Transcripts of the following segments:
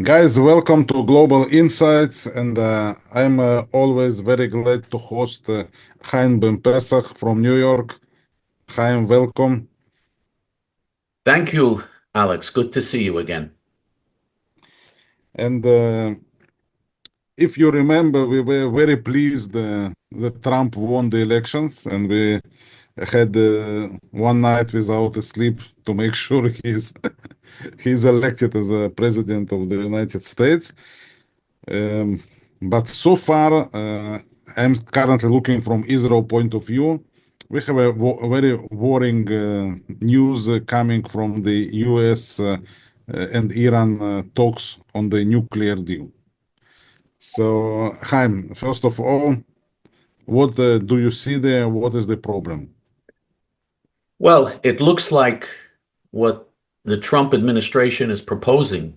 Guys, welcome to Global Insights, and I'm always very glad to host Chaim Ben Pesach from New York. Chaim, welcome. Thank you, Alex. Good to see you again. And if you remember, we were very pleased that Trump won the elections, and we had one night without a sleep to make sure he's elected as a president of the United States. Um, but so far, I'm currently looking from Israel point of view. We have a very worrying news coming from the U.S. And Iran talks on the nuclear deal. So, Chaim, first of all, what do you see there? What is the problem? Well, it looks like what the Trump administration is proposing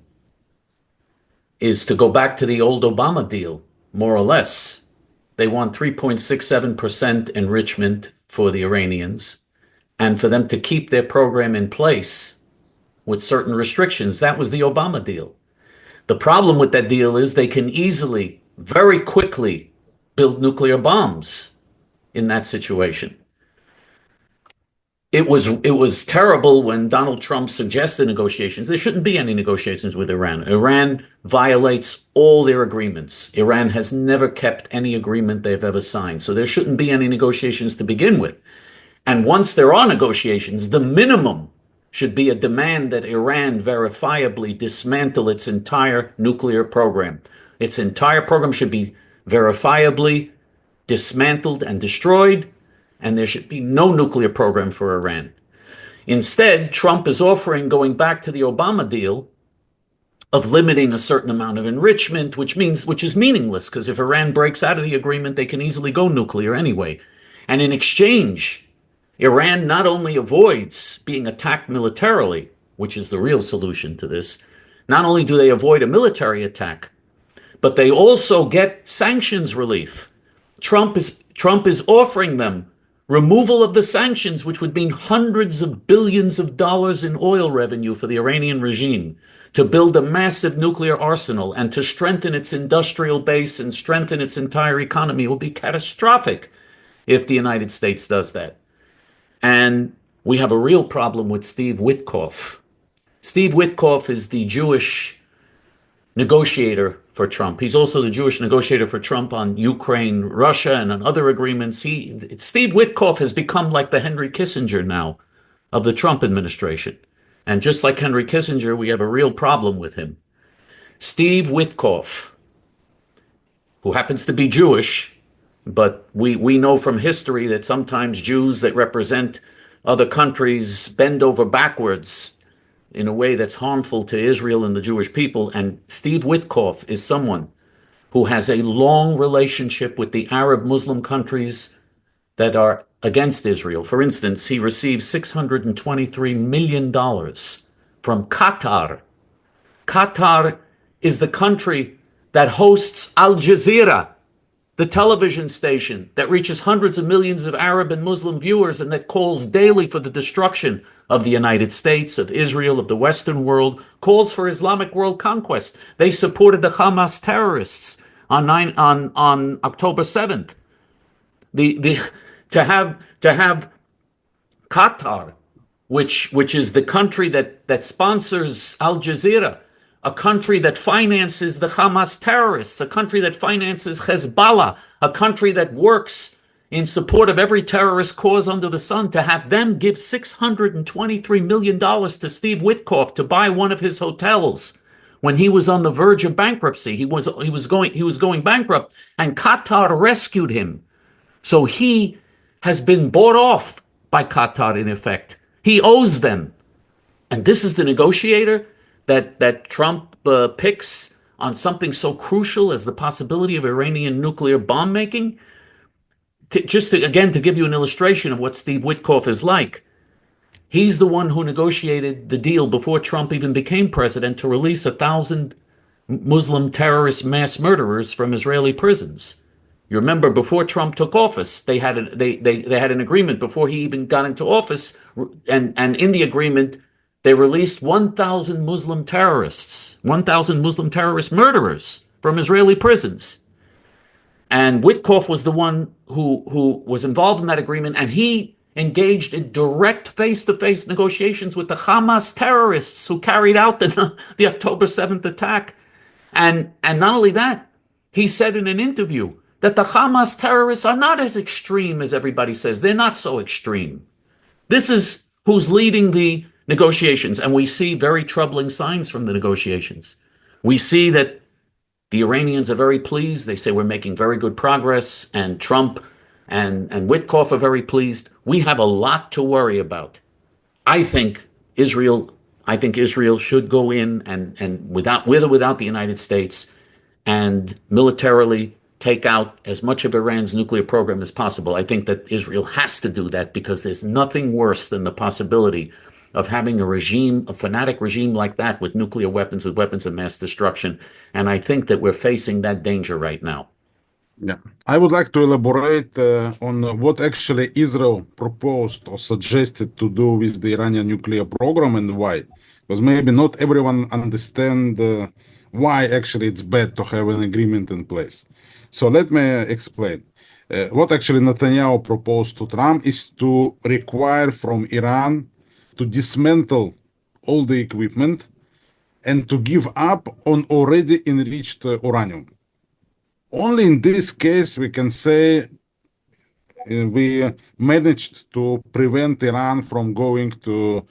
is to go back to the old Obama deal, more or less. They want 3.67% enrichment for the Iranians and for them to keep their program in place with certain restrictions. That was the Obama deal. The problem with that deal is they can easily, very quickly, build nuclear bombs in that situation. It was terrible when Donald Trump suggested negotiations. There shouldn't be any negotiations with Iran. Iran violates all their agreements. Iran has never kept any agreement they've ever signed. So there shouldn't be any negotiations to begin with. And once there are negotiations, the minimum should be a demand that Iran verifiably dismantle its entire nuclear program. Its entire program should be verifiably dismantled and destroyed, and there should be no nuclear program for Iran. Instead, Trump is offering going back to the Obama deal of limiting a certain amount of enrichment, which is meaningless, because if Iran breaks out of the agreement, they can easily go nuclear anyway. And in exchange, Iran not only avoids being attacked militarily, which is the real solution to this, not only do they avoid a military attack, but they also get sanctions relief. Trump is offering them removal of the sanctions, which would mean hundreds of billions of dollars in oil revenue for the Iranian regime, to build a massive nuclear arsenal and to strengthen its industrial base and strengthen its entire economy. It will be catastrophic if the United States does that. And we have a real problem with Steve Witkoff. Steve Witkoff is the Jewish negotiator for Trump. He's also the Jewish negotiator for Trump on Ukraine, Russia, and on other agreements. Steve Witkoff has become like the Henry Kissinger now of the Trump administration. And just like Henry Kissinger, we have a real problem with him. Steve Witkoff, who happens to be Jewish, but we know from history that sometimes Jews that represent other countries bend over backwards in a way that's harmful to Israel and the Jewish people. And Steve Witkoff is someone who has a long relationship with the Arab Muslim countries that are against Israel. For instance, he received $623 million from Qatar. Qatar is the country that hosts Al Jazeera, the television station that reaches hundreds of millions of Arab and Muslim viewers and that calls daily for the destruction of the United States, of Israel, of the Western world, calls for Islamic world conquest. They supported the Hamas terrorists on October 7th. To have Qatar, which is the country that sponsors Al Jazeera, a country that finances the Hamas terrorists, a country that finances Hezbollah, a country that works in support of every terrorist cause under the sun, to have them give $623 million to Steve Witkoff to buy one of his hotels when he was on the verge of bankruptcy. He was going bankrupt, and Qatar rescued him. So he has been bought off by Qatar, in effect. He owes them. And this is the negotiator that Trump picks on something so crucial as the possibility of Iranian nuclear bomb making. To give you an illustration of what Steve Witkoff is like, he's the one who negotiated the deal before Trump even became president to release 1,000 Muslim terrorist mass murderers from Israeli prisons. You remember, before Trump took office, they had an agreement before he even got into office, and in the agreement, they released 1,000 Muslim terrorists 1,000 Muslim terrorist murderers from Israeli prisons. And Witkoff was the one who was involved in that agreement, and he engaged in direct face-to-face negotiations with the Hamas terrorists who carried out the October 7th attack. And not only that, he said in an interview that the Hamas terrorists are not as extreme as everybody says. They're not so extreme. This is who's leading the negotiations, and we see very troubling signs from the negotiations. We see that the Iranians are very pleased. They say we're making very good progress, and Trump and Witkoff are very pleased. We have a lot to worry about. I think Israel should go in and with or without the United States and militarily take out as much of Iran's nuclear program as possible. I think that Israel has to do that because there's nothing worse than the possibility of having a fanatic regime like that with nuclear weapons, with weapons of mass destruction. And I think that we're facing that danger right now. Yeah, I would like to elaborate on what actually Israel proposed or suggested to do with the Iranian nuclear program and why. Because maybe not everyone understand why actually it's bad to have an agreement in place. So let me explain. What actually Netanyahu proposed to Trump is to require from Iran to dismantle all the equipment and to give up on already enriched uranium. Only in this case we can say we managed to prevent Iran from going to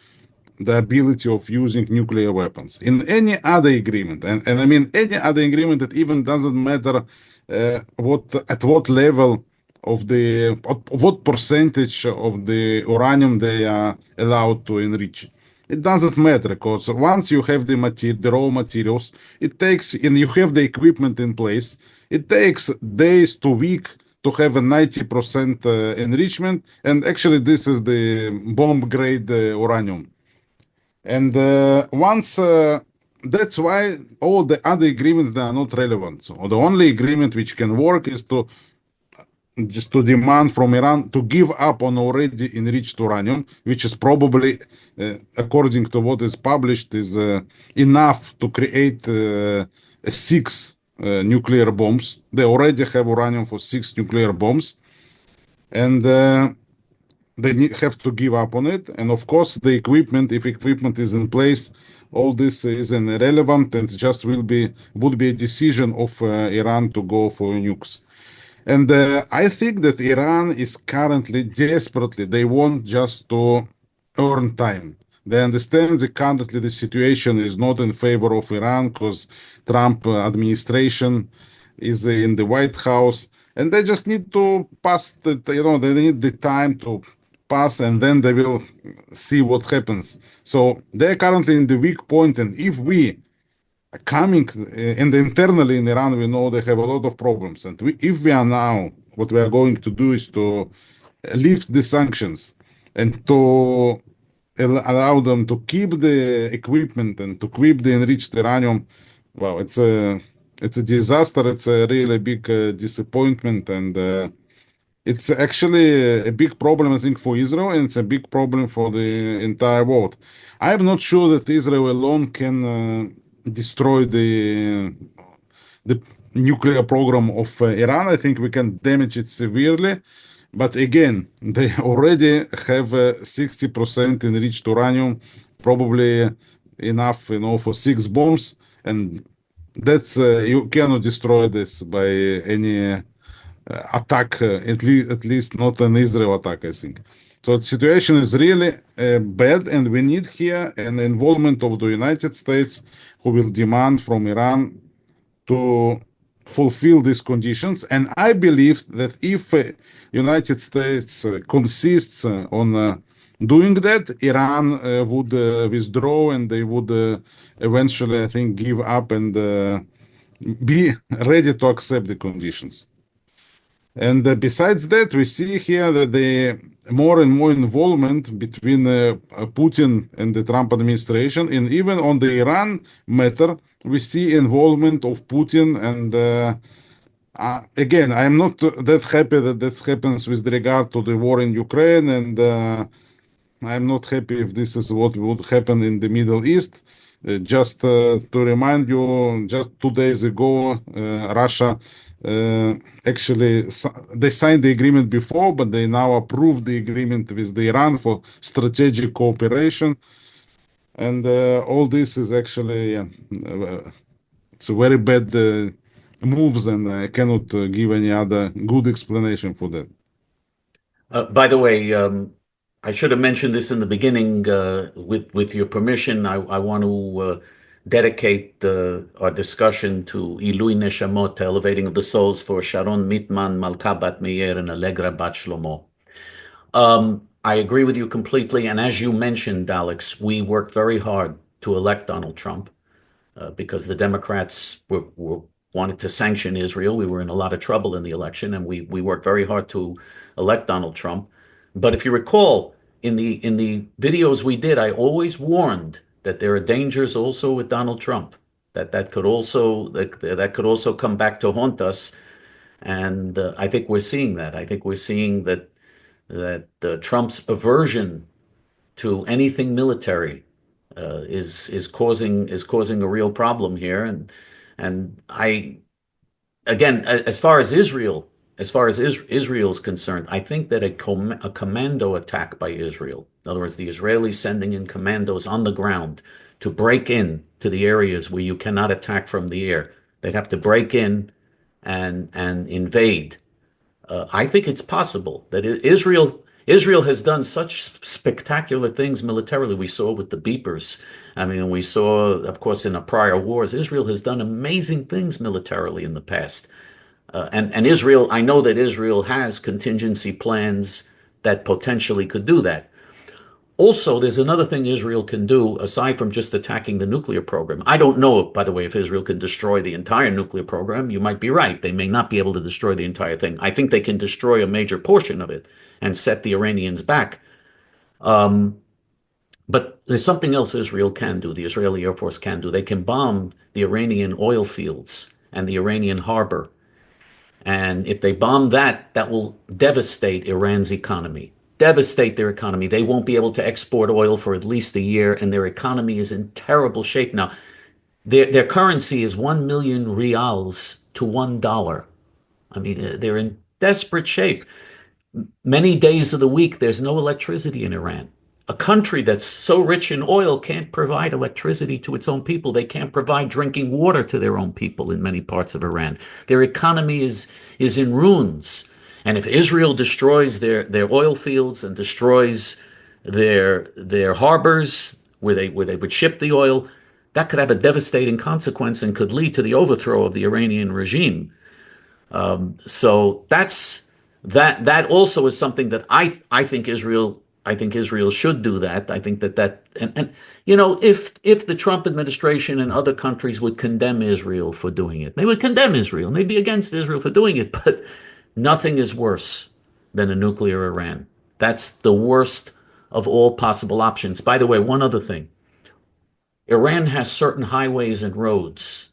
the ability of using nuclear weapons. In any other agreement, and I mean any other agreement, that even doesn't matter what level of what percentage of the uranium they are allowed to enrich. It doesn't matter, because once you have the raw materials, it takes, and you have the equipment in place, it takes days to weeks to have a 90% enrichment, and actually this is the bomb-grade uranium. And that's why all the other agreements, they are not relevant. So the only agreement which can work is to demand from Iran to give up on already enriched uranium, which is probably, according to what is published, is enough to create 6 nuclear bombs. They already have uranium for 6 nuclear bombs, and they have to give up on it. And of course, the equipment, if equipment is in place, all this is irrelevant, and just would be a decision of Iran to go for nukes. And I think that Iran is currently desperately, they want just to earn time. They understand that currently the situation is not in favor of Iran because Trump administration is in the White House, and they just need to pass they need the time to pass, and then they will see what happens. So they're currently in the weak point, and if we coming and internally in Iran, we know they have a lot of problems. And if we are now, what we are going to do is to lift the sanctions and to allow them to keep the equipment and to keep the enriched uranium. Wow, it's a disaster. It's a really big disappointment, and it's actually a big problem, I think, for Israel, and it's a big problem for the entire world. I am not sure that Israel alone can destroy the nuclear program of Iran. I think we can damage it severely, but again, they already have 60% enriched uranium, probably enough, for 6 bombs, and that's you cannot destroy this by any attack, at least not an Israel attack, I think. So the situation is really bad, and we need here an involvement of the United States, who will demand from Iran to fulfill these conditions. And I believe that if United States consists on doing that, Iran would withdraw, and they would eventually, I think, give up and be ready to accept the conditions. And besides that, we see here that the more and more involvement between Putin and the Trump administration, and even on the Iran matter, we see involvement of Putin. And again, I'm not that happy that this happens with regard to the war in Ukraine, and I'm not happy if this is what would happen in the Middle East. To remind you, just 2 days ago, Russia actually they signed the agreement before, but they now approved the agreement with the Iran for strategic cooperation, and all this is actually it's a very bad moves, and I cannot give any other good explanation for that. By the way, I should have mentioned this in the beginning. With your permission, I want to dedicate our discussion to Ilui Neshamot, elevating of the souls for Sharon Mitman, Malka Bat Meir, and Allegra Bat Shlomo. I agree with you completely, and as you mentioned, Alex, we worked very hard to elect Donald Trump because the Democrats wanted to sanction Israel. We were in a lot of trouble in the election, and we worked very hard to elect Donald Trump. But if you recall, in the videos we did, I always warned that there are dangers also with Donald Trump. That could also come back to haunt us, and I think we're seeing that. I think we're seeing that Trump's aversion to anything military is causing a real problem here, and I again, as far as Israel's concerned, I think that a commando attack by Israel, in other words, the Israelis sending in commandos on the ground to break in to the areas where you cannot attack from the air, they'd have to break in and invade. I think it's possible that Israel has done such spectacular things militarily. We saw with the beepers. I mean, we saw, of course, in the prior wars, Israel has done amazing things militarily in the past. And Israel, I know that Israel has contingency plans that potentially could do that. Also, there's another thing Israel can do aside from just attacking the nuclear program. I don't know, by the way, if Israel can destroy the entire nuclear program. You might be right. They may not be able to destroy the entire thing. I think they can destroy a major portion of it and set the Iranians back. But there's something else Israel can do, the Israeli Air Force can do. They can bomb the Iranian oil fields and the Iranian harbor. And if they bomb that, that will devastate Iran's economy, devastate their economy. They won't be able to export oil for at least a year, and their economy is in terrible shape now. Their currency is 1 million rials to $1. I mean, they're in desperate shape. Many days of the week, there's no electricity in Iran. A country that's so rich in oil can't provide electricity to its own people. They can't provide drinking water to their own people in many parts of Iran. Their economy is in ruins. And if Israel destroys their oil fields and destroys their harbors where they would ship the oil, that could have a devastating consequence and could lead to the overthrow of the Iranian regime. So that also is something that I think Israel should do that. I think that and you know, if the Trump administration and other countries would condemn Israel for doing it, they would condemn Israel. They'd be against Israel for doing it, but nothing is worse than a nuclear Iran. That's the worst of all possible options. By the way, one other thing. Iran has certain highways and roads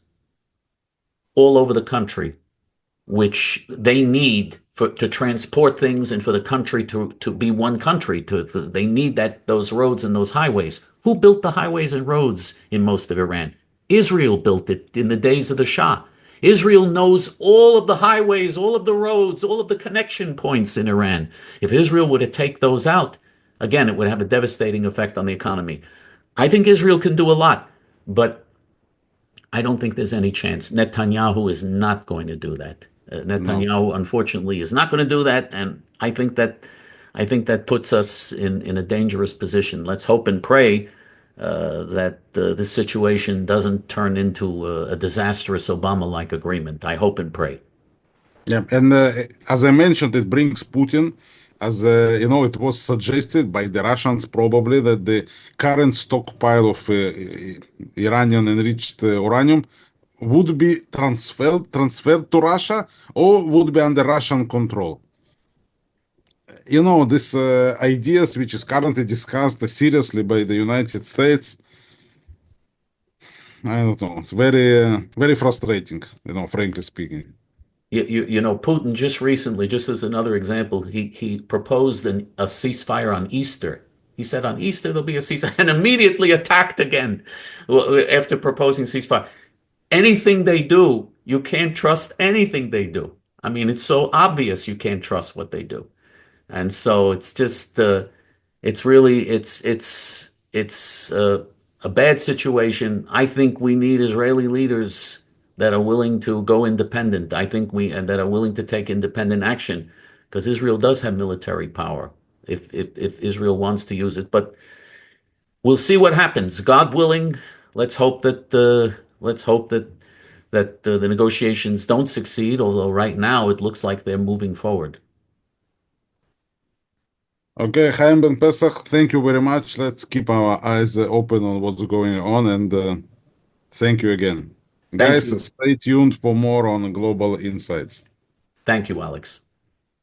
all over the country which they need to transport things and for the country to be one country. They need those roads and those highways. Who built the highways and roads in most of Iran? Israel built it in the days of the Shah. Israel knows all of the highways, all of the roads, all of the connection points in Iran. If Israel were to take those out, again, it would have a devastating effect on the economy. I think Israel can do a lot, but I don't think there's any chance. Netanyahu is not going to do that. Netanyahu, unfortunately, is not going to do that, and I think that puts us in a dangerous position. Let's hope and pray that this situation doesn't turn into a disastrous Obama-like agreement. I hope and pray. Yeah, and as I mentioned, it brings Putin, as it was suggested by the Russians probably that the current stockpile of Iranian enriched uranium would be transferred to Russia or would be under Russian control. These ideas, which is currently discussed seriously by the United States, I don't know. It's very, very frustrating, frankly speaking. Putin just recently, just as another example, he proposed a ceasefire on Easter. He said on Easter there'll be a ceasefire, and immediately attacked again after proposing ceasefire. Anything they do, you can't trust anything they do. I mean, it's so obvious you can't trust what they do. And so it's just it's really it's a bad situation. I think we need Israeli leaders that are willing to go independent. I think we and that are willing to take independent action because Israel does have military power if Israel wants to use it. But we'll see what happens. God willing, let's hope that the negotiations don't succeed. Although right now it looks like they're moving forward. Okay, Chaim Ben Pesach, thank you very much. Let's keep our eyes open on what's going on, and thank you again. Thank Guys, you. stay tuned for more on Global Insights. Thank you, Alex.